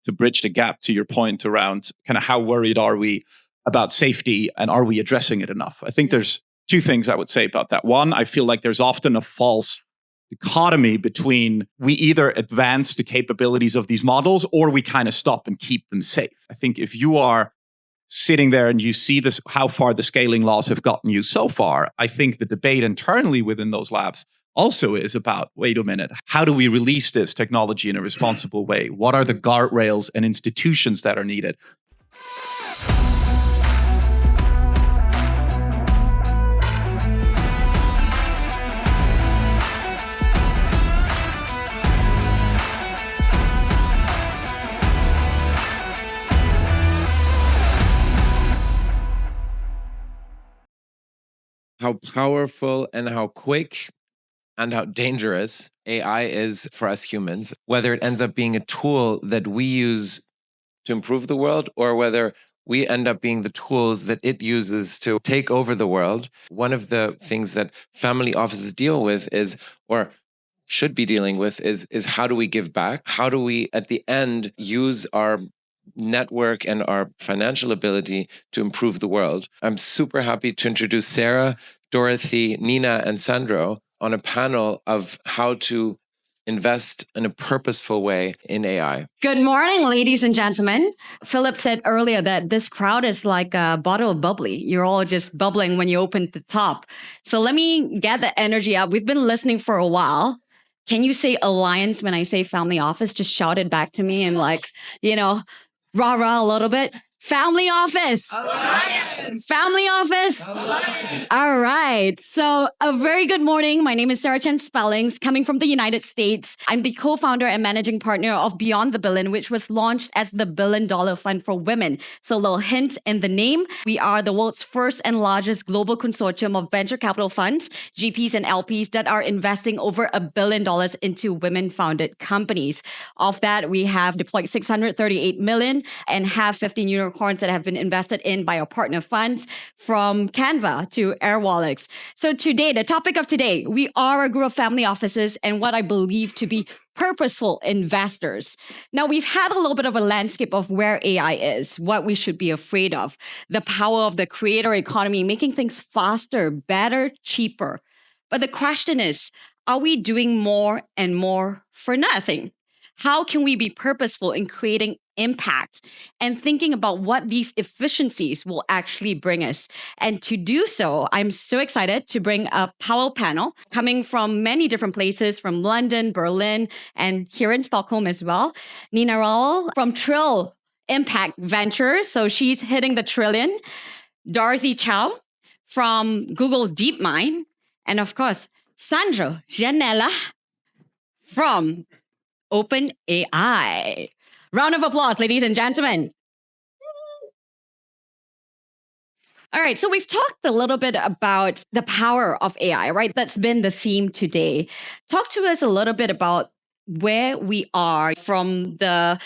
to bridge the gap to your point around kind of how worried are we about safety and are we addressing it enough? I think there's two things I would say about that. One, I feel like there's often a false dichotomy between we either advance the capabilities of these models or we kind of stop and keep them safe. I think if you are sitting there and you see this, how far the scaling laws have gotten you so far, I think the debate internally within those labs also is about, wait a minute, how do we release this technology in a responsible way? What are the guardrails and institutions that are needed? How powerful and how quick and how dangerous AI is for us humans, whether it ends up being a tool that we use to improve the world or whether we end up being the tools that it uses to take over the world. One of the things that family offices deal with is, or should be dealing with, is how do we give back? How do we, at the end, use our network and our financial ability to improve the world? I'm super happy to introduce Sarah, Dorothy, Nina, and Sandro on a panel of how to invest in a purposeful way in AI. Good morning, ladies and gentlemen. Philip said earlier that this crowd is like a bottle of bubbly. You're all just bubbling when you open the top. So let me get the energy up. We've been listening for a while. Can you say alliance when I say family office? Just shout it back to me and rah-rah a little bit. Family office. Alliance. Family office. Alliance. All right. So a very good morning. My name is Sarah Chen-Spellings, coming from the United States. I'm the co-founder and managing partner of Beyond the Billion, which was launched as the $1 billion fund for women. So a little hint in the name. We are the world's first and largest global consortium of venture capital funds, GPs and LPs that are investing over $1 billion into women-founded companies. Of that, we have deployed $638 million and have 15 unicorns that have been invested in by our partner funds, from Canva to Airwallex. So today, the topic of today, we are a group of family offices and what I believe to be purposeful investors. Now, we've had a little bit of a landscape of where AI is, what we should be afraid of, the power of the creator economy, making things faster, better, cheaper. But the question is, are we doing more and more for nothing? How can we be purposeful in creating impact and thinking about what these efficiencies will actually bring us? And to do so, I'm so excited to bring a power panel coming from many different places, from London, Berlin, and here in Stockholm as well. Nina Rawal from Trill Impact Ventures, so she's hitting the trillion. Dorothy Chou from Google DeepMind. And of course, Sandro Gianella from OpenAI. Round of applause, ladies and gentlemen. All right, so we've talked a little bit about the power of AI, right? That's been the theme today. Talk to us a little bit about where we are from the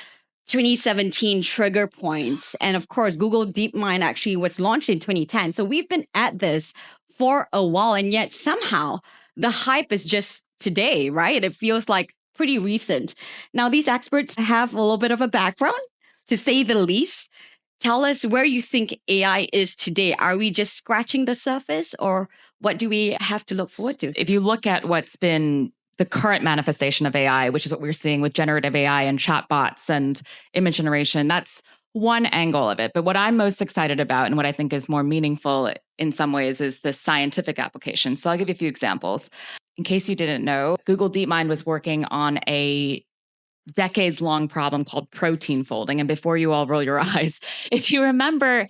2017 trigger points. And of course, Google DeepMind actually was launched in 2010. So we've been at this for a while, and yet somehow the hype is just today, right? It feels like pretty recent. Now, these experts have a little bit of a background, to say the least. Tell us where you think AI is today. Are we just scratching the surface, or what do we have to look forward to? If you look at what's been the current manifestation of AI, which is what we're seeing with generative AI and chatbots and image generation, that's one angle of it. But what I'm most excited about and what I think is more meaningful in some ways is the scientific application. So I'll give you a few examples. In case you didn't know, Google DeepMind was working on a decades-long problem called protein folding. And before you all roll your eyes, if you remember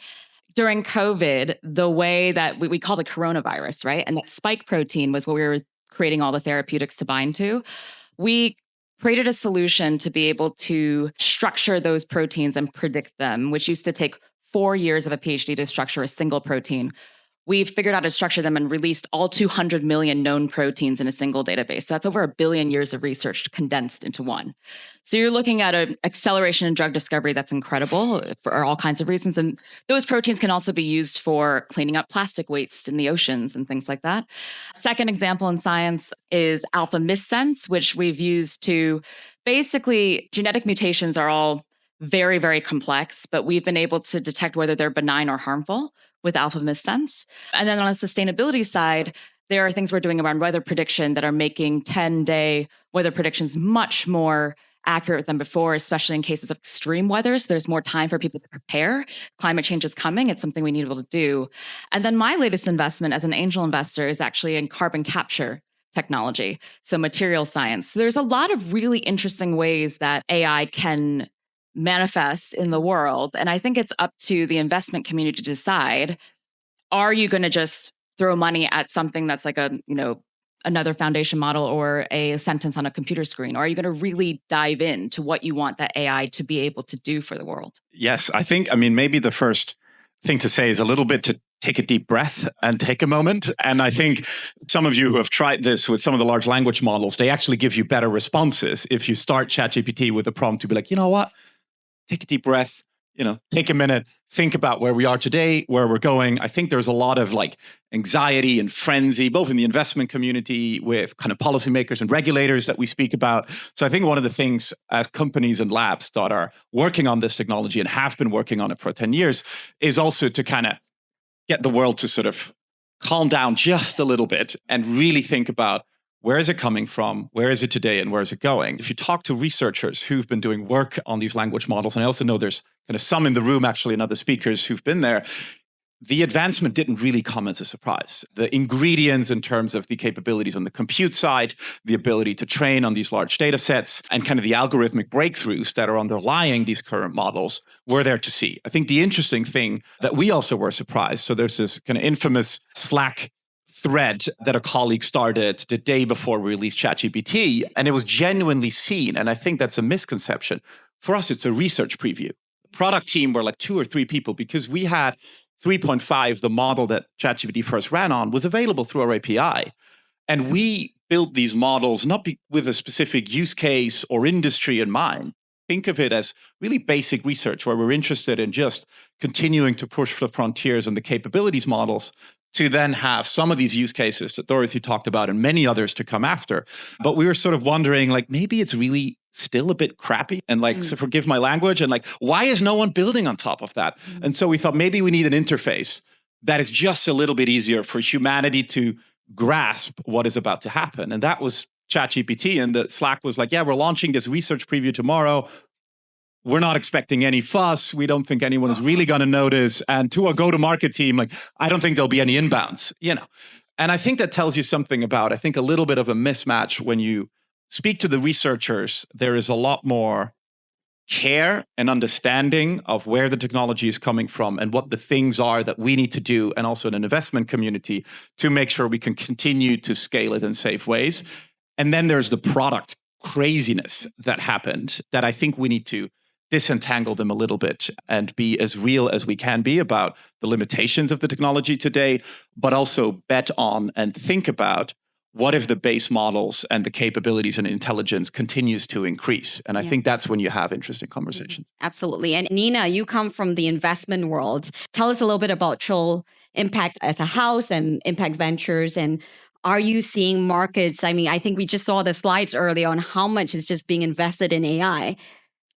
during COVID, the way that we called it coronavirus, right? And that spike protein was what we were creating all the therapeutics to bind to. We created a solution to be able to structure those proteins and predict them, which used to take 4 years of a PhD to structure a single protein. We've figured out how to structure them and released all 200 million known proteins in a single database. So that's over 1 billion years of research condensed into one. So you're looking at an acceleration in drug discovery that's incredible for all kinds of reasons. And those proteins can also be used for cleaning up plastic waste in the oceans and things like that. Second example in science is alpha missense, which we've used to basically, genetic mutations are all very, very complex, but we've been able to detect whether they're benign or harmful with alpha missense. And then on the sustainability side, there are things we're doing around weather prediction that are making 10-day weather predictions much more accurate than before, especially in cases of extreme weather. So there's more time for people to prepare. Climate change is coming. It's something we need to be able to do. And then my latest investment as an angel investor is actually in carbon capture technology, so material science. So there's a lot of really interesting ways that AI can manifest in the world. And I think it's up to the investment community to decide, are you going to just throw money at something that's like another foundation model or a sentence on a computer screen? Or are you going to really dive into what you want that AI to be able to do for the world? Yes, maybe the first thing to say is a little bit to take a deep breath and take a moment. And I think some of you who have tried this with some of the large language models, they actually give you better responses if you start ChatGPT with a prompt to be like, you know what, take a deep breath, take a minute, think about where we are today, where we're going. I think there's a lot of anxiety and frenzy, both in the investment community with kind of policymakers and regulators that we speak about. So I think one of the things as companies and labs that are working on this technology and have been working on it for 10 years is also to kind of get the world to sort of calm down just a little bit and really think about, where is it coming from? Where is it today? And where is it going? If you talk to researchers who've been doing work on these language models, and I also know there's kind of some in the room actually and other speakers who've been there, the advancement didn't really come as a surprise. The ingredients in terms of the capabilities on the compute side, the ability to train on these large data sets, and kind of the algorithmic breakthroughs that are underlying these current models were there to see. I think the interesting thing that we also were surprised, so there's this kind of infamous Slack thread that a colleague started the day before we released ChatGPT, and it was genuinely seen, and I think that's a misconception. For us, it's a research preview. The product team were 2 or 3 people because we had 3.5, the model that ChatGPT first ran on, was available through our API. And we built these models not with a specific use case or industry in mind. Think of it as really basic research where we're interested in just continuing to push the frontiers and the capabilities models to then have some of these use cases that Dorothy talked about and many others to come after. But we were sort of wondering, maybe it's really still a bit crappy and so forgive my language. And why is no one building on top of that? And so we thought maybe we need an interface that is just a little bit easier for humanity to grasp what is about to happen. And that was ChatGPT. And the Slack was yeah, we're launching this research preview tomorrow. We're not expecting any fuss. We don't think anyone is really going to notice. And to a go-to-market team, I don't think there'll be any inbounds, And I think that tells you something about, I think, a little bit of a mismatch when you speak to the researchers. There is a lot more care and understanding of where the technology is coming from and what the things are that we need to do, and also in an investment community to make sure we can continue to scale it in safe ways. And then there's the product craziness that happened that I think we need to disentangle them a little bit and be as real as we can be about the limitations of the technology today, but also bet on and think about what if the base models and the capabilities and intelligence continues to increase. And I think that's when you have interesting conversations. Absolutely. And Nina, you come from the investment world. Tell us a little bit about Trill Impact as a house and Impact Ventures. And are you seeing markets? I think we just saw the slides earlier on how much is just being invested in AI.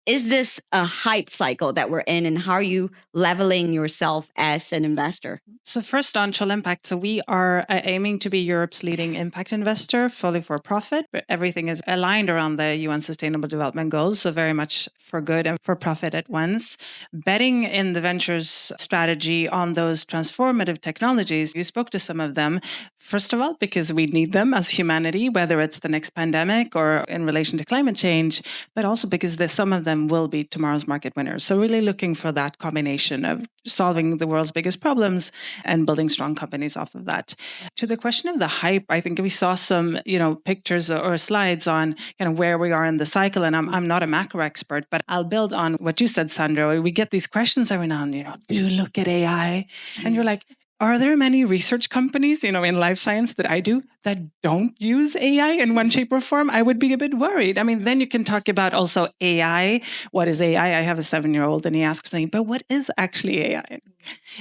Is this a hype cycle that we're in, and how are you leveling yourself as an investor? So first on Trill Impact, so we are aiming to be Europe's leading impact investor, fully for profit, but everything is aligned around the UN Sustainable Development Goals, so very much for good and for profit at once. Betting in the ventures strategy on those transformative technologies, you spoke to some of them, first of all, because we need them as humanity, whether it's the next pandemic or in relation to climate change, but also because some of them will be tomorrow's market winners. So really looking for that combination of solving the world's biggest problems and building strong companies off of that. To the question of the hype, I think we saw some, pictures or slides on kind of where we are in the cycle. And I'm not a macro expert, but I'll build on what you said, Sandro. We get these questions every now and then, do you look at AI? And you're like, are there many research companies, in life science that I do that don't use AI in one shape or form? I would be a bit worried. Then you can talk about also AI. What is AI? I have a 7-year-old and he asks me, but what is actually AI?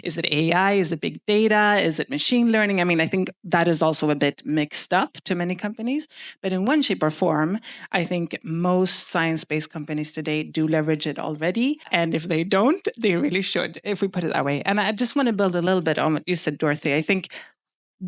Is it AI? Is it big data? Is it machine learning? I mean, I think that is also a bit mixed up to many companies. But in one shape or form, I think most science-based companies today do leverage it already. And if they don't, they really should, if we put it that way. And I just want to build a little bit on what you said, Dorothy. I think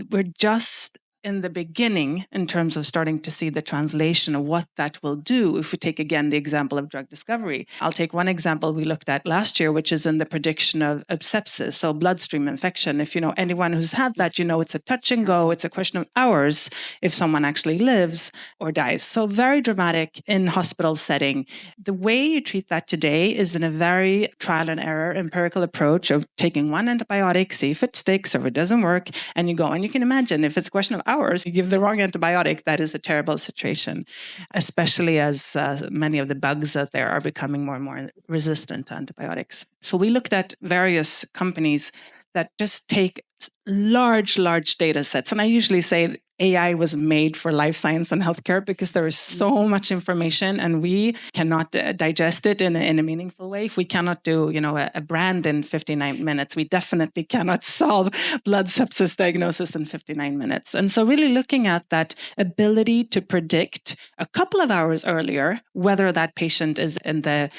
we're just in the beginning in terms of starting to see the translation of what that will do. If we take again the example of drug discovery, I'll take one example we looked at last year, which is in the prediction of sepsis, so bloodstream infection. If you know anyone who's had that, you know it's a touch and go. It's a question of hours if someone actually lives or dies. So very dramatic in hospital setting. The way you treat that today is in a very trial and error empirical approach of taking one antibiotic, see if it sticks or if it doesn't work, and you go. And you can imagine if it's a question of hours, you give the wrong antibiotic, that is a terrible situation, especially as many of the bugs out there are becoming more and more resistant to antibiotics. So we looked at various companies that just take large data sets. And I usually say AI was made for life science and healthcare because there is so much information and we cannot digest it in a meaningful way. If we cannot do, a brand in 59 minutes, we definitely cannot solve blood sepsis diagnosis in 59 minutes. And so really looking at that ability to predict a couple of hours earlier whether that patient is in the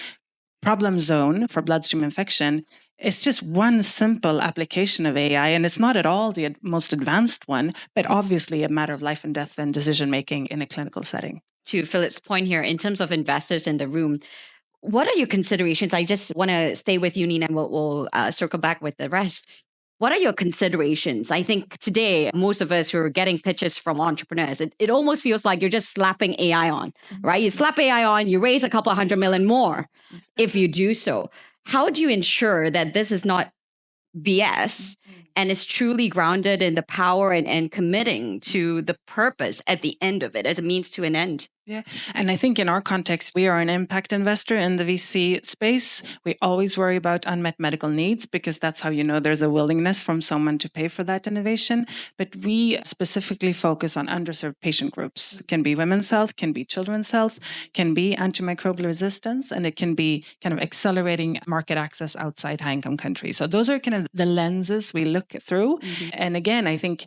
problem zone for bloodstream infection. It's just one simple application of AI, and it's not at all the most advanced one, but obviously a matter of life and death and decision-making in a clinical setting. To Philip's point here, in terms of investors in the room, what are your considerations? I just want to stay with you, Nina, and we'll circle back with the rest. What are your considerations? I think today, most of us who are getting pitches from entrepreneurs, it almost feels like you're just slapping AI on, right? You slap AI on, you raise a couple of $100 million more if you do so. How do you ensure that this is not BS and is truly grounded in the power and committing to the purpose at the end of it as a means to an end? Yeah. And I think in our context, we are an impact investor in the VC space. We always worry about unmet medical needs because that's how you know there's a willingness from someone to pay for that innovation. But we specifically focus on underserved patient groups. It can be women's health, can be children's health, can be antimicrobial resistance, and it can be kind of accelerating market access outside high-income countries. So those are kind of the lenses we look through. And again, I think,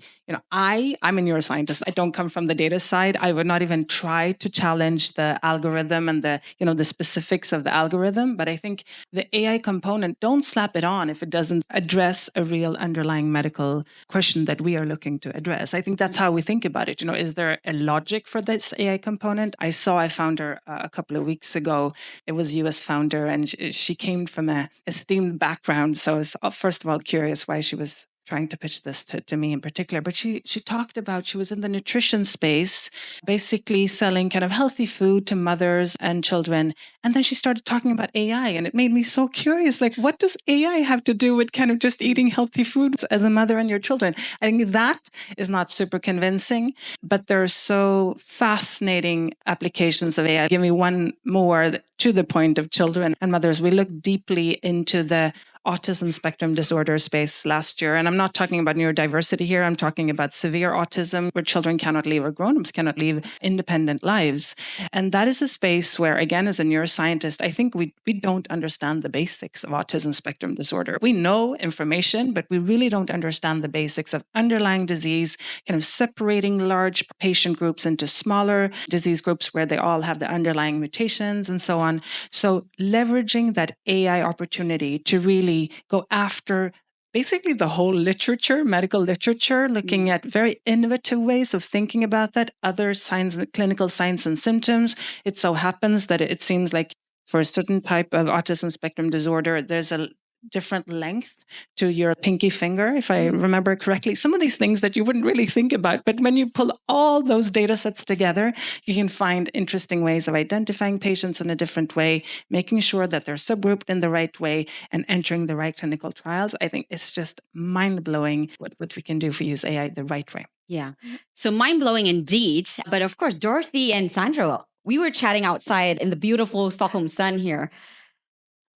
I'm a neuroscientist. I don't come from the data side. I would not even try to challenge the algorithm and the specifics of the algorithm. But I think the AI component, don't slap it on if it doesn't address a real underlying medical question that we are looking to address. I think that's how we think about it. Is there a logic for this AI component? I saw a founder a couple of weeks ago. It was a US founder, and she came from a esteemed background. So I was first of all curious why she was trying to pitch this to me in particular. But she talked about, she was in the nutrition space, basically selling kind of healthy food to mothers and children. And then she started talking about AI, and it made me so curious. Like, what does AI have to do with kind of just eating healthy food as a mother and your children? I think that is not super convincing, but there are so fascinating applications of AI. Give me one more to the point of children and mothers. We looked deeply into the autism spectrum disorder space last year. And I'm not talking about neurodiversity here. I'm talking about severe autism where children cannot live or grown-ups cannot live independent lives. And that is a space where, again, as a neuroscientist, I think we don't understand the basics of autism spectrum disorder. We know information, but we really don't understand the basics of underlying disease, kind of separating large patient groups into smaller disease groups where they all have the underlying mutations and so on. So leveraging that AI opportunity to really go after basically the whole literature, medical literature, looking at very innovative ways of thinking about that, other signs, clinical signs and symptoms. It so happens that it seems like for a certain type of autism spectrum disorder, there's a different length to your pinky finger, if I remember correctly. Some of these things that you wouldn't really think about, but when you pull all those data sets together, you can find interesting ways of identifying patients in a different way, making sure that they're subgrouped in the right way and entering the right clinical trials. I think it's just mind-blowing what we can do if we use AI the right way. Yeah. So mind-blowing indeed. But of course, Dorothy and Sandro, we were chatting outside in the beautiful Stockholm sun here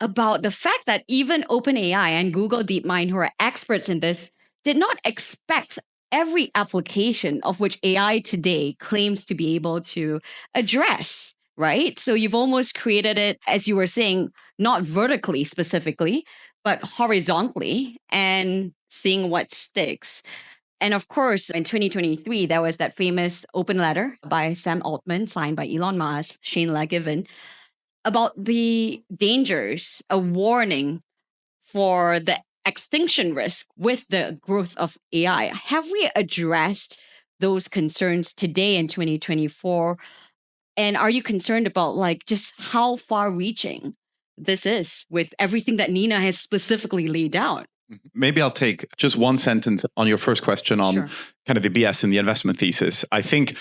about the fact that even OpenAI and Google DeepMind, who are experts in this, did not expect every application of which AI today claims to be able to address, right? So you've almost created it, as you were saying, not vertically specifically, but horizontally and seeing what sticks. And of course, in 2023, there was that famous open letter by Sam Altman, signed by Elon Musk, Shane Lagiven, about the dangers, a warning for the extinction risk with the growth of AI. Have we addressed those concerns today in 2024? And are you concerned about just how far reaching this is with everything that Nina has specifically laid out? Maybe I'll take just one sentence on your first question on Sure. kind of the BS in the investment thesis. I think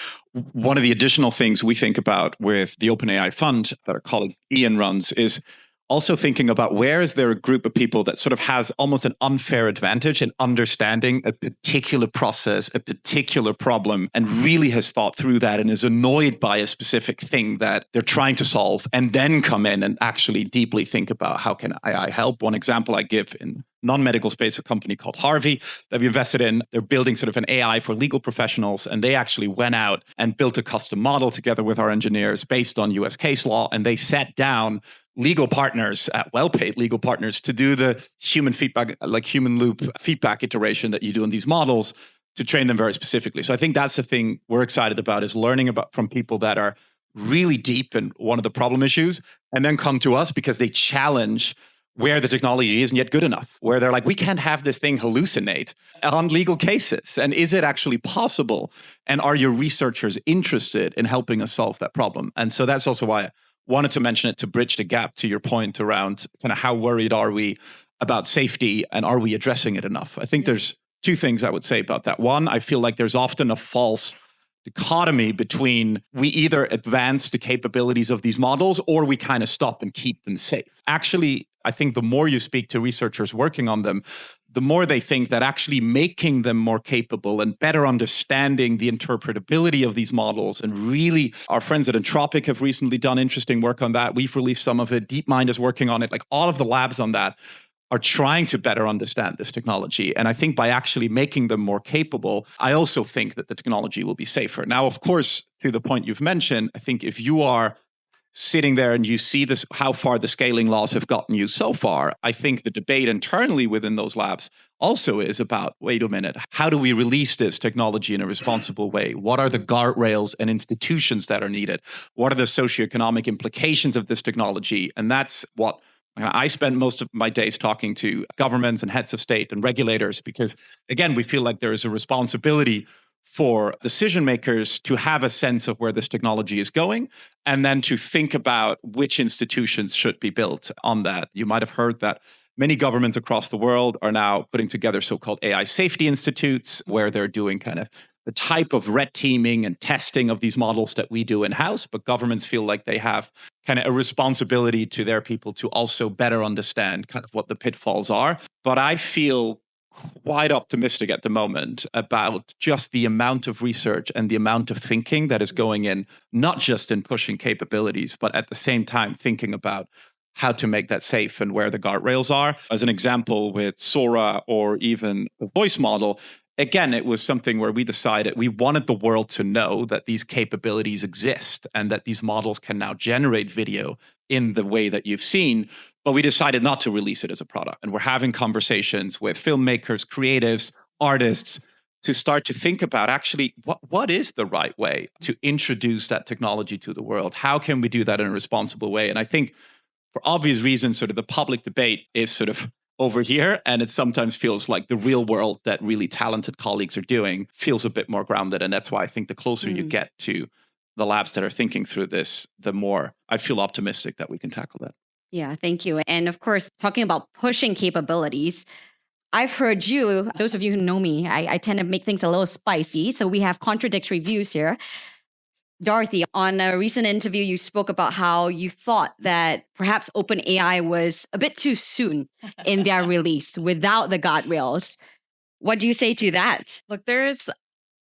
one of the additional things we think about with the OpenAI fund that our colleague Ian runs is also thinking about where is there a group of people that sort of has almost an unfair advantage in understanding a particular process, a particular problem, and really has thought through that and is annoyed by a specific thing that they're trying to solve, and then come in and actually deeply think about how can AI help. One example I give in non-medical space, a company called Harvey that we invested in. They're building sort of an AI for legal professionals. And they actually went out and built a custom model together with our engineers based on US case law. And they sat down legal partners, well-paid legal partners, to do the human feedback, like human loop feedback iteration that you do in these models to train them very specifically. So I think that's the thing we're excited about, is learning about from people that are really deep in one of the problem issues and then come to us because they challenge where the technology isn't yet good enough, where they're like, we can't have this thing hallucinate on legal cases. And is it actually possible? And are your researchers interested in helping us solve that problem? And so that's also why I wanted to mention it, to bridge the gap to your point around kind of how worried are we about safety and are we addressing it enough? I think there's two things I would say about that. One, I feel like there's often a false dichotomy between we either advance the capabilities of these models or we kind of stop and keep them safe. Actually, I think the more you speak to researchers working on them, the more they think that actually making them more capable and better understanding the interpretability of these models, and really our friends at Anthropic have recently done interesting work on that. We've released some of it. DeepMind is working on it. Like all of the labs on that are trying to better understand this technology. And I think by actually making them more capable, I also think that the technology will be safer. Now, of course, to the point you've mentioned, I think if you are sitting there and you see this, how far the scaling laws have gotten you so far, I think the debate internally within those labs also is about, wait a minute, how do we release this technology in a responsible way? What are the guardrails and institutions that are needed? What are the socioeconomic implications of this technology? And that's what I spend most of my days talking to governments and heads of state and regulators, because again, we feel like there is a responsibility for decision makers to have a sense of where this technology is going, and then to think about which institutions should be built on that. You might have heard that many governments across the world are now putting together so-called AI safety institutes, where they're doing kind of the type of red teaming and testing of these models that we do in-house, but governments feel like they have kind of a responsibility to their people to also better understand kind of what the pitfalls are. But I feel quite optimistic at the moment about just the amount of research and the amount of thinking that is going in, not just in pushing capabilities, but at the same time thinking about how to make that safe and where the guardrails are. As an example with Sora or even the voice model, again, it was something where we decided we wanted the world to know that these capabilities exist and that these models can now generate video in the way that you've seen. But we decided not to release it as a product. And we're having conversations with filmmakers, creatives, artists to start to think about actually what is the right way to introduce that technology to the world? How can we do that in a responsible way? And I think for obvious reasons, sort of the public debate is sort of over here. And it sometimes feels like the real world that really talented colleagues are doing feels a bit more grounded. And that's why I think the closer you get to the labs that are thinking through this, the more I feel optimistic that we can tackle that. Yeah, thank you. And of course, talking about pushing capabilities, I've heard you, those of you who know me, I tend to make things a little spicy. So we have contradictory views here. Dorothy, on a recent interview, you spoke about how you thought that perhaps OpenAI was a bit too soon in their release without the guardrails. What do you say to that? Look,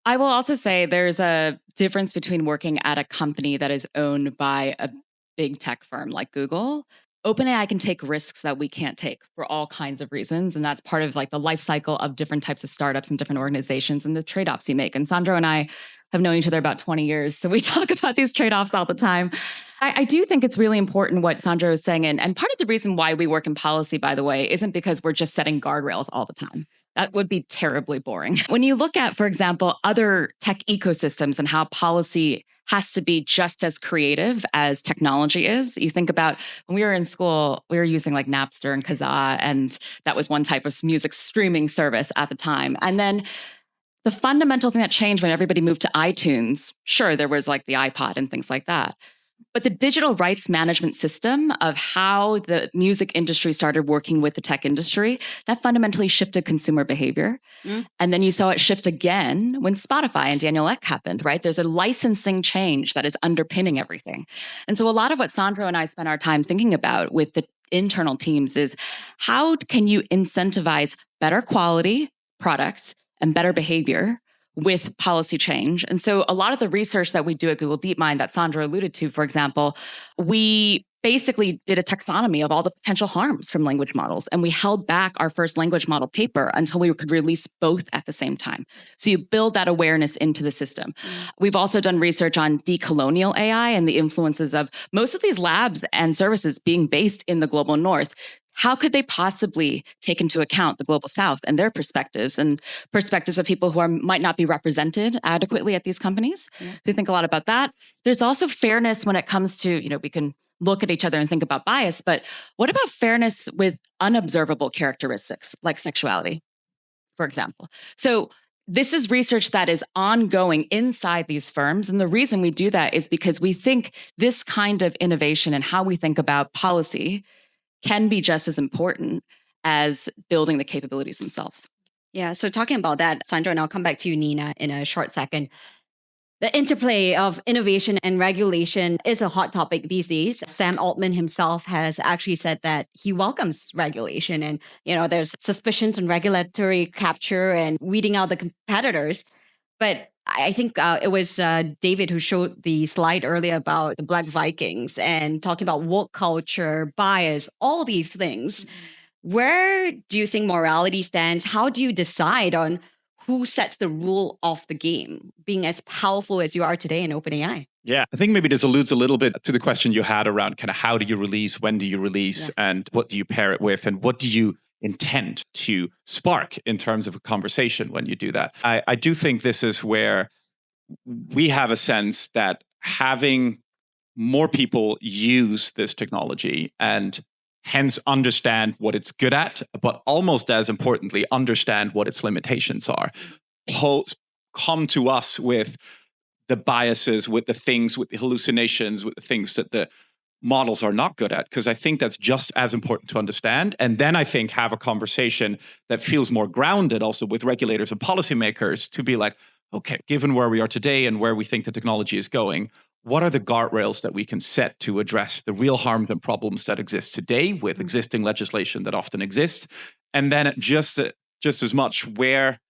I will also say there's a difference between working at a company that is owned by a big tech firm like Google. OpenAI can take risks that we can't take for all kinds of reasons. And that's part of like the life cycle of different types of startups and different organizations and the trade-offs you make. And Sandro and I have known each other about 20 years. So we talk about these trade-offs all the time. I do think it's really important what Sandro is saying. And part of the reason why we work in policy, by the way, isn't because we're just setting guardrails all the time. That would be terribly boring. When you look at, for example, other tech ecosystems and how policy has to be just as creative as technology is. You think about when we were in school, we were using like Napster and Kazaa, and that was one type of music streaming service at the time. And then the fundamental thing that changed when everybody moved to iTunes, sure, there was like the iPod and things like that. But the digital rights management system of how the music industry started working with the tech industry, that fundamentally shifted consumer behavior. And then you saw it shift again when Spotify and Daniel Ek happened, right? There's a licensing change that is underpinning everything. And so a lot of what Sandro and I spent our time thinking about with the internal teams is how can you incentivize better quality products and better behavior with policy change. And so a lot of the research that we do at Google DeepMind that Sandro alluded to, for example, we basically did a taxonomy of all the potential harms from language models. And we held back our first language model paper until we could release both at the same time. So you build that awareness into the system. We've also done research on decolonial AI and the influences of most of these labs and services being based in the global north. How could they possibly take into account the global south and their perspectives and perspectives of people who might not be represented adequately at these companies? We think a lot about that. There's also fairness when it comes to, we can look at each other and think about bias, but what about fairness with unobservable characteristics like sexuality, for example? So this is research that is ongoing inside these firms. And the reason we do that is because we think this kind of innovation and how we think about policy can be just as important as building the capabilities themselves. Yeah, so talking about that, Sandro, and I'll come back to you, Nina, in a short second. The interplay of innovation and regulation is a hot topic these days. Sam Altman himself has actually said that he welcomes regulation, and there's suspicions on regulatory capture and weeding out the competitors. But I think it was David who showed the slide earlier about the Black Vikings and talking about woke culture, bias, all these things. Where do you think morality stands? How do you decide on who sets the rule of the game, being as powerful as you are today in OpenAI? Yeah, I think maybe this alludes a little bit to the question you had around kind of how do you release, when do you release, and what do you pair it with, and what do you intend to spark in terms of a conversation when you do that. I do think this is where we have a sense that having more people use this technology and hence understand what it's good at, but almost as importantly, understand what its limitations are, come to us with the biases, with the things, with the hallucinations, with the things that the models are not good at, because I think that's just as important to understand. And then I think have a conversation that feels more grounded also with regulators and policymakers to be like, okay, given where we are today and where we think the technology is going, what are the guardrails that we can set to address the real harms and problems that exist today with existing legislation that often exists? And then just as much where,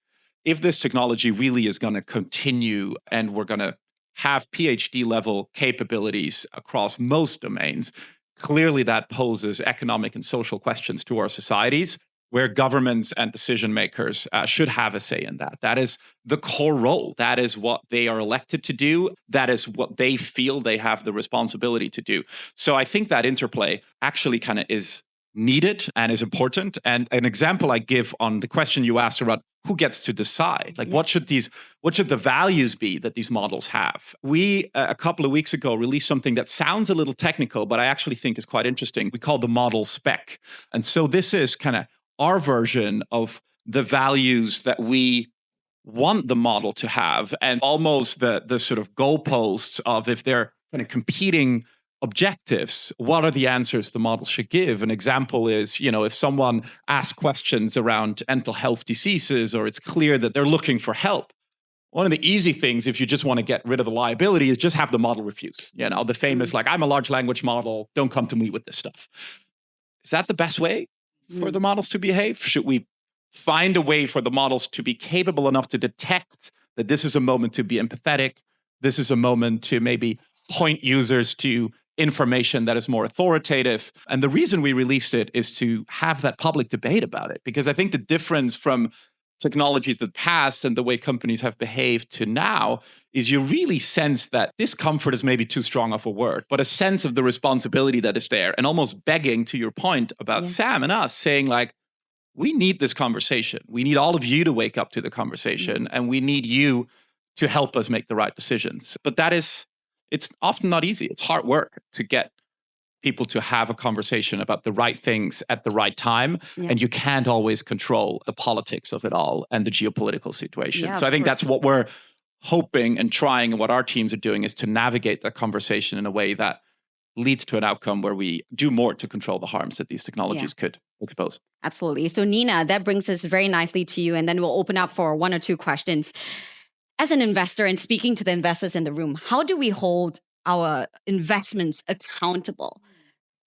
if this technology really is going to continue and we're going to have PhD level capabilities across most domains, clearly that poses economic and social questions to our societies where governments and decision makers should have a say in that. That is the core role. That is what they are elected to do. That is what they feel they have the responsibility to do. So I think that interplay actually kind of is needed and is important. And an example I give on the question you asked around who gets to decide, like what should the values be that these models have? We, a couple of weeks ago, released something that sounds a little technical, but I actually think is quite interesting. We call the model spec. And so this is kind of our version of the values that we want the model to have, and almost the sort of goalposts of if they're kind of competing objectives, what are the answers the model should give? An example is, if someone asks questions around mental health diseases, or it's clear that they're looking for help, one of the easy things, if you just want to get rid of the liability, is just have the model refuse. The famous, like, I'm a large language model, don't come to me with this stuff. Is that the best way for the models to behave? Should we find a way for the models to be capable enough to detect that this is a moment to be empathetic, this is a moment to maybe point users to information that is more authoritative? And the reason we released it is to have that public debate about it, because I think the difference from technologies that passed and the way companies have behaved to now is you really sense that discomfort is maybe too strong of a word, but a sense of the responsibility that is there, and almost begging, to your point about Sam and us, saying like, we need this conversation. We need all of you to wake up to the conversation, and we need you to help us make the right decisions. But it's often not easy. It's hard work to get people to have a conversation about the right things at the right time. Yeah. And you can't always control the politics of it all and the geopolitical situation. Yeah, so I think that's what we're hoping and trying, and what our teams are doing is to navigate that conversation in a way that leads to an outcome where we do more to control the harms that these technologies could expose. Absolutely. So Nina, that brings us very nicely to you, and then we'll open up for one or two questions. As an investor and speaking to the investors in the room, how do we hold our investments accountable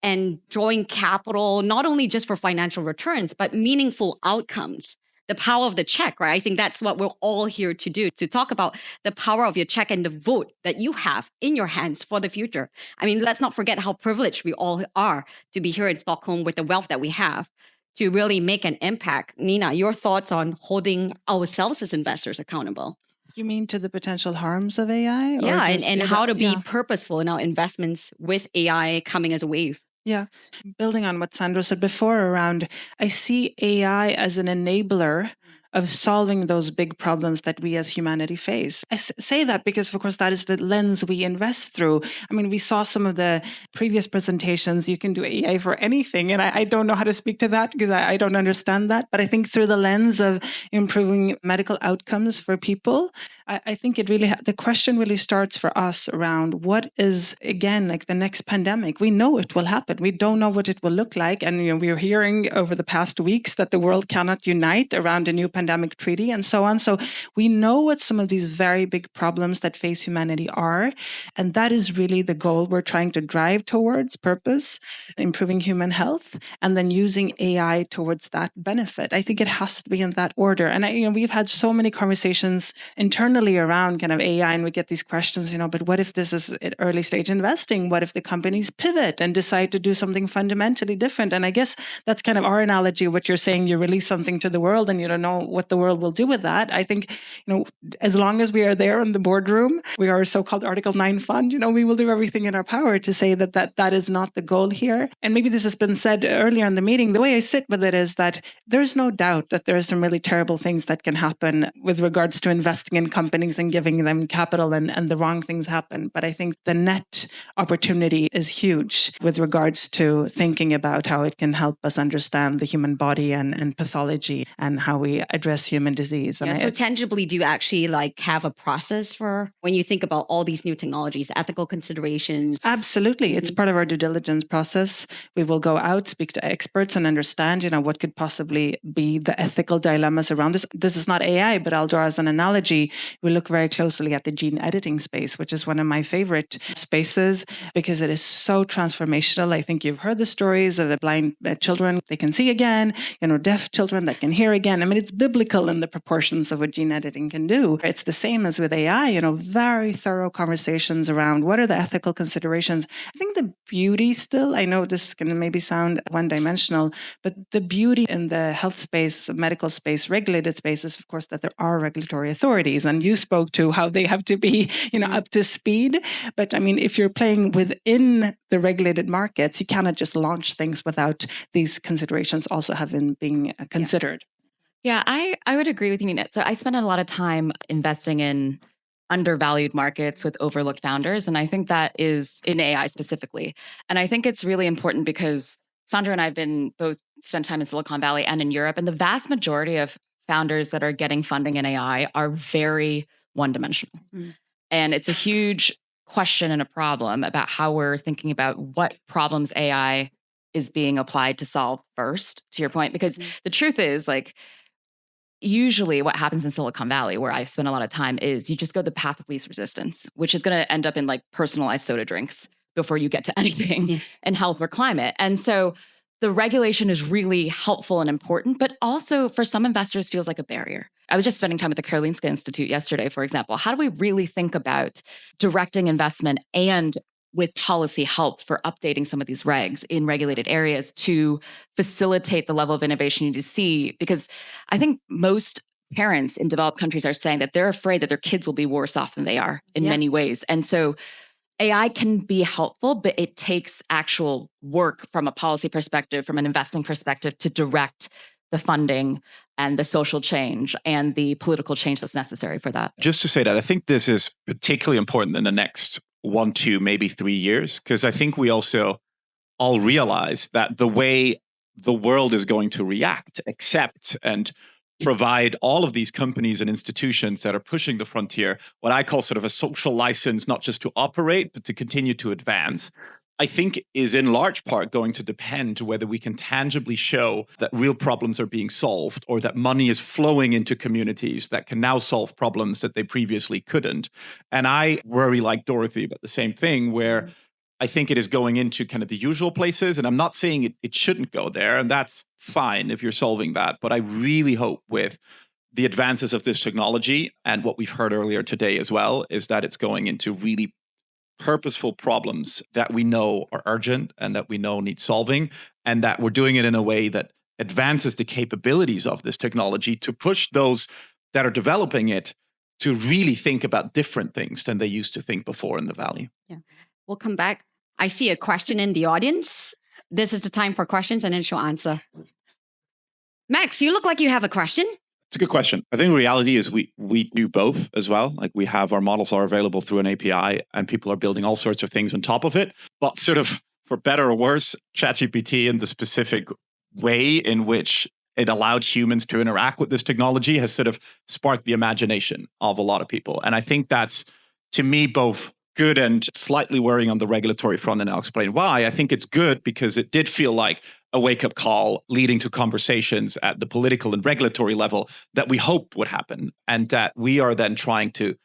and drawing capital, not only just for financial returns, but meaningful outcomes? The power of the check, right? I think that's what we're all here to do, to talk about the power of your check and the vote that you have in your hands for the future. I mean, let's not forget how privileged we all are to be here in Stockholm with the wealth that we have to really make an impact. Nina, your thoughts on holding ourselves as investors accountable? You mean to the potential harms of AI? Yeah, and how to be purposeful in our investments with AI coming as a wave. Yeah. Building on what Sandro said before around, I see AI as an enabler of solving those big problems that we as humanity face. I say that because, of course, that is the lens we invest through. I mean, we saw some of the previous presentations. You can do AI for anything. And I don't know how to speak to that because I don't understand that. But I think through the lens of improving medical outcomes for people, I think it really, the question really starts for us around what is, again, like the next pandemic. We know it will happen. We don't know what it will look like. And we're hearing over the past weeks that the world cannot unite around a new pandemic treaty and so on. So we know what some of these very big problems that face humanity are. And that is really the goal we're trying to drive towards, purpose, improving human health, and then using AI towards that benefit. I think it has to be in that order. And we've had so many conversations internally around kind of AI, and we get these questions, but what if this is early stage investing? What if the companies pivot and decide to do something fundamentally different? And I guess that's kind of our analogy, what you're saying, you release something to the world and you don't know what the world will do with that. I think, as long as we are there in the boardroom, we are a so-called Article 9 fund, we will do everything in our power to say that is not the goal here. And maybe this has been said earlier in the meeting, the way I sit with it is that there's no doubt that there are some really terrible things that can happen with regards to investing in companies and giving them capital and the wrong things happen. But I think the net opportunity is huge with regards to thinking about how it can help us understand the human body and pathology and how we address human disease. Yeah, so tangibly, do you actually have a process for when you think about all these new technologies, ethical considerations? Absolutely. It's part of our due diligence process. We will go out, speak to experts and understand, what could possibly be the ethical dilemmas around this. This is not AI, but I'll draw as an analogy. We look very closely at the gene editing space, which is one of my favorite spaces because it is so transformational. I think you've heard the stories of the blind children, they can see again, deaf children that can hear again. I mean, it's biblical in the proportions of what gene editing can do. It's the same as with AI, very thorough conversations around what are the ethical considerations. I think the beauty still, I know this is going to maybe sound one-dimensional, but the beauty in the health space, medical space, regulated space is, of course, that there are regulatory authorities. And you spoke to how they have to be, up to speed. But I mean, if you're playing within the regulated markets, you cannot just launch things without these considerations also having being considered. Yeah, I would agree with you, Nina. So I spend a lot of time investing in undervalued markets with overlooked founders. And I think that is in AI specifically. And I think it's really important because Sandro and I have been both spent time in Silicon Valley and in Europe. And the vast majority of founders that are getting funding in AI are very one-dimensional. And it's a huge question and a problem about how we're thinking about what problems AI is being applied to solve first, to your point. Because the truth is, usually what happens in Silicon Valley, where I've spent a lot of time, is you just go the path of least resistance, which is going to end up in personalized soda drinks before you get to anything in health or climate. And so the regulation is really helpful and important, but also for some investors feels like a barrier. I was just spending time at the Karolinska Institute yesterday, for example. How do we really think about directing investment and with policy help for updating some of these regs in regulated areas to facilitate the level of innovation you need to see? Because I think most parents in developed countries are saying that they're afraid that their kids will be worse off than they are in many ways. And so AI can be helpful, but it takes actual work from a policy perspective, from an investing perspective, to direct the funding and the social change and the political change that's necessary for that. Just to say that, I think this is particularly important in the next 1, 2, maybe 3 years, because I think we also all realize that the way the world is going to react, accept, and provide all of these companies and institutions that are pushing the frontier, what I call sort of a social license, not just to operate, but to continue to advance, I think is in large part going to depend whether we can tangibly show that real problems are being solved or that money is flowing into communities that can now solve problems that they previously couldn't. And I worry, like Dorothy, about the same thing, where I think it is going into kind of the usual places. And I'm not saying it shouldn't go there. And that's fine if you're solving that. But I really hope with the advances of this technology and what we've heard earlier today as well, is that it's going into really purposeful problems that we know are urgent and that we know need solving, and that we're doing it in a way that advances the capabilities of this technology to push those that are developing it to really think about different things than they used to think before in the Valley. Yeah. We'll come back. I see a question in the audience. This is the time for questions, and then she'll answer. Max, you look like you have a question. It's a good question. I think the reality is we do both as well. Like we have our models are available through an API and people are building all sorts of things on top of it. But sort of for better or worse, ChatGPT and the specific way in which it allowed humans to interact with this technology has sort of sparked the imagination of a lot of people. And I think that's, to me, both good and slightly worrying on the regulatory front, and I'll explain why. I think it's good because it did feel like a wake-up call leading to conversations at the political and regulatory level that we hoped would happen, and that we are then trying to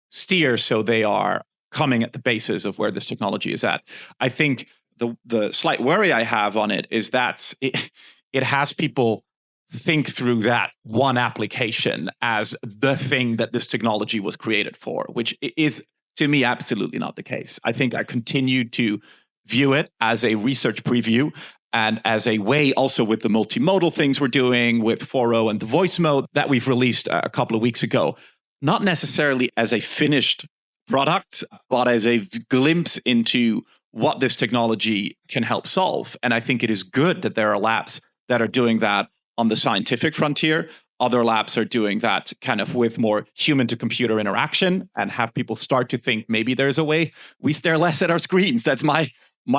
steer so they are coming at the basis of where this technology is at. I think the slight worry I have on it is that it has people think through that one application as the thing that this technology was created for, which is, to me, absolutely not the case. I think I continue to view it as a research preview and as a way also with the multimodal things we're doing with 4.0 and the voice mode that we've released a couple of weeks ago, not necessarily as a finished product, but as a glimpse into what this technology can help solve. And I think it is good that there are labs that are doing that on the scientific frontier. Other labs are doing that kind of with more human to computer interaction and have people start to think maybe there's a way we stare less at our screens. That's my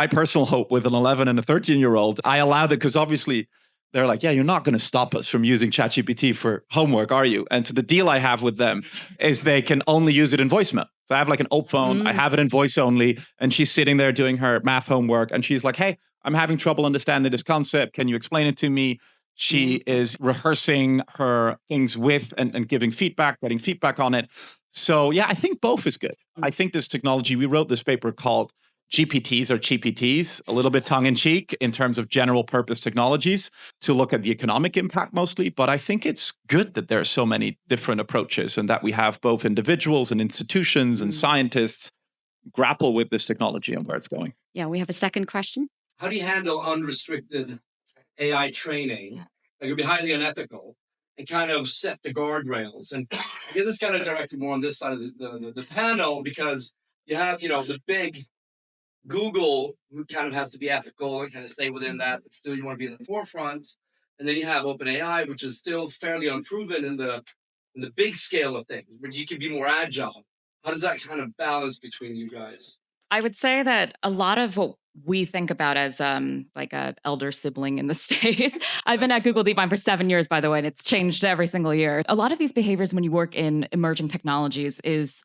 personal hope with an 11 and a 13-year-old. I allow that because obviously they're like, yeah, you're not going to stop us from using ChatGPT for homework, are you? And so the deal I have with them is they can only use it in voice mode. So I have like an old phone, I have it in voice only, and she's sitting there doing her math homework and she's like, hey, I'm having trouble understanding this concept. Can you explain it to me? She is rehearsing her things with and giving feedback, getting feedback on it. So yeah, I think both is good. I think this technology, we wrote this paper called GPTs or GPTs, a little bit tongue-in-cheek in terms of general purpose technologies to look at the economic impact mostly. But I think it's good that there are so many different approaches and that we have both individuals and institutions and scientists grapple with this technology and where it's going. Yeah, we have a second question. How do you handle unrestricted AI training that could be highly unethical and kind of set the guardrails? And I guess it's kind of directed more on this side of the panel, because you have, the big Google, who kind of has to be ethical and kind of stay within that, but still you want to be in the forefront. And then you have OpenAI, which is still fairly unproven in the big scale of things, but you can be more agile. How does that kind of balance between you guys? I would say that a lot of what we think about as like a elder sibling in the space. I've been at Google DeepMind for 7 years, by the way, and it's changed every single year. A lot of these behaviors when you work in emerging technologies is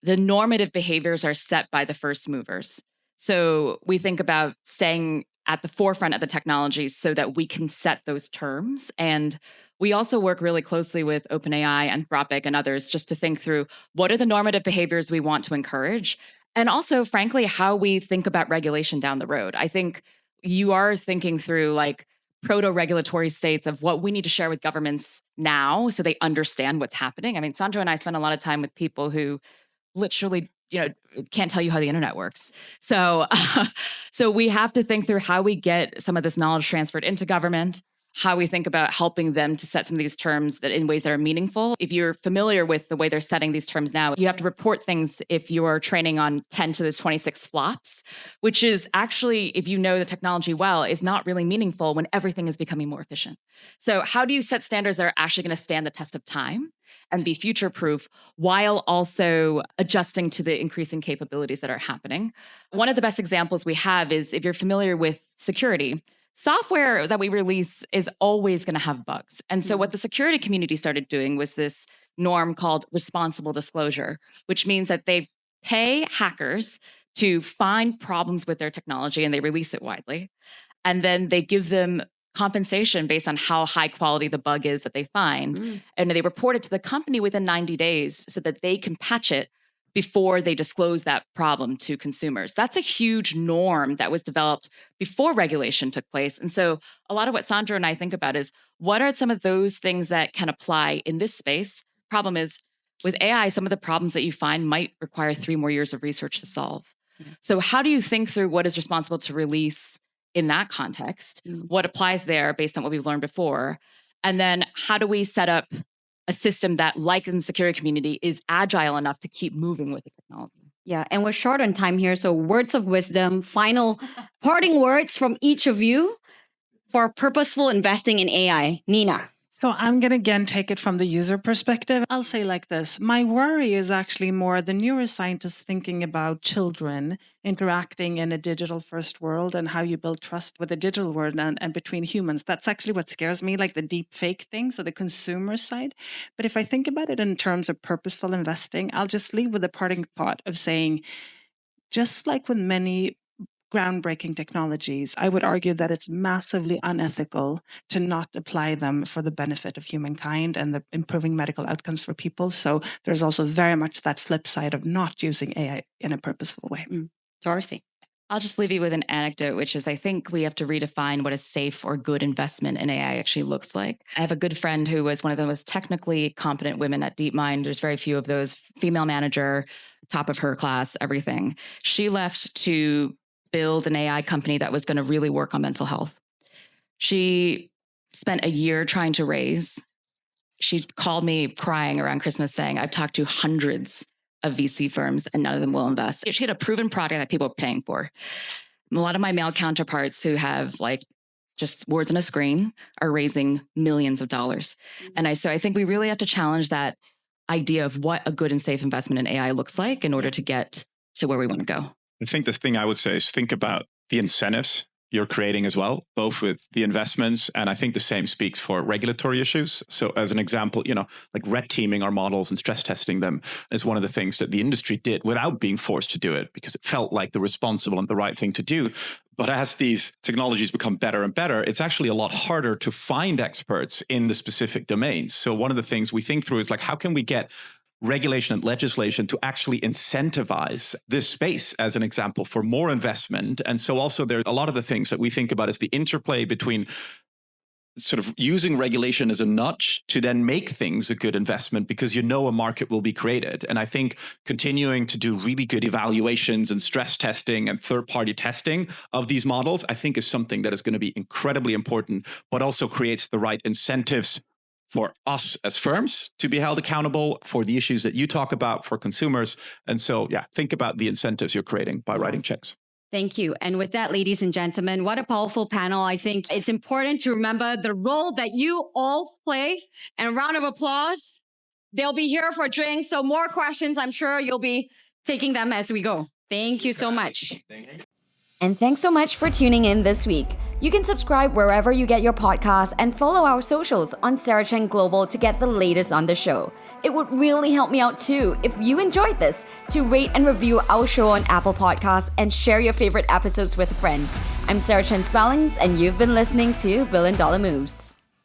the normative behaviors are set by the first movers. So we think about staying at the forefront of the technology so that we can set those terms. And we also work really closely with OpenAI, Anthropic, and others just to think through what are the normative behaviors we want to encourage. And also, frankly, how we think about regulation down the road. I think you are thinking through like proto-regulatory states of what we need to share with governments now so they understand what's happening. I mean, Sandro and I spend a lot of time with people who literally, can't tell you how the internet works. So we have to think through how we get some of this knowledge transferred into government. how we think about helping them to set some of these terms that in ways that are meaningful. If you're familiar with the way they're setting these terms now, you have to report things if you're training on 10 to the 26 flops, which is actually, if you know the technology well, is not really meaningful when everything is becoming more efficient. So how do you set standards that are actually going to stand the test of time and be future-proof while also adjusting to the increasing capabilities that are happening? One of the best examples we have is if you're familiar with security, software that we release is always going to have bugs. And so what the security community started doing was this norm called responsible disclosure, which means that they pay hackers to find problems with their technology and they release it widely. And then they give them compensation based on how high quality the bug is that they find. And they report it to the company within 90 days so that they can patch it before they disclose that problem to consumers. That's a huge norm that was developed before regulation took place. And so a lot of what Sandro and I think about is, what are some of those things that can apply in this space? Problem is, with AI, some of the problems that you find might require 3 more years of research to solve. So how do you think through what is responsible to release in that context? What applies there based on what we've learned before? And then how do we set up a system that, like in the security community, is agile enough to keep moving with the technology? Yeah, and we're short on time here. So words of wisdom, final parting words from each of you for purposeful investing in AI. Nina. So I'm going to again take it from the user perspective. I'll say like this. My worry is actually more the neuroscientists thinking about children interacting in a digital first world and how you build trust with the digital world and between humans. That's actually what scares me, like the deep fake thing, so the consumer side. But if I think about it in terms of purposeful investing, I'll just leave with a parting thought of saying, just like with many groundbreaking technologies, I would argue that it's massively unethical to not apply them for the benefit of humankind and the improving medical outcomes for people. So there's also very much that flip side of not using AI in a purposeful way. Dorothy. I'll just leave you with an anecdote, which is I think we have to redefine what a safe or good investment in AI actually looks like. I have a good friend who was one of the most technically competent women at DeepMind. There's very few of those. Female manager, top of her class, everything. She left to build an AI company that was going to really work on mental health. She spent a year trying to raise. She called me crying around Christmas saying, I've talked to hundreds of VC firms and none of them will invest. She had a proven product that people were paying for. A lot of my male counterparts who have like just words on a screen are raising millions of dollars. And so I think we really have to challenge that idea of what a good and safe investment in AI looks like in order to get to where we want to go. I think the thing I would say is think about the incentives you're creating as well, both with the investments. And I think the same speaks for regulatory issues. So as an example, like red teaming our models and stress testing them is one of the things that the industry did without being forced to do it because it felt like the responsible and the right thing to do. But as these technologies become better and better, it's actually a lot harder to find experts in the specific domains. So one of the things we think through is like, how can we get regulation and legislation to actually incentivize this space as an example for more investment? And so also there are a lot of the things that we think about as the interplay between sort of using regulation as a nudge to then make things a good investment because a market will be created. And I think continuing to do really good evaluations and stress testing and third-party testing of these models, I think is something that is going to be incredibly important, but also creates the right incentives for us as firms to be held accountable for the issues that you talk about for consumers. And so, think about the incentives you're creating by writing checks. Thank you. And with that, ladies and gentlemen, what a powerful panel. I think it's important to remember the role that you all play. And a round of applause. They'll be here for drinks. So more questions, I'm sure you'll be taking them as we go. Thank you so much. And thanks so much for tuning in this week. You can subscribe wherever you get your podcasts and follow our socials on Sarah Chen Global to get the latest on the show. It would really help me out too if you enjoyed this to rate and review our show on Apple Podcasts and share your favorite episodes with a friend. I'm Sarah Chen-Spellings and you've been listening to $1 Billion Moves.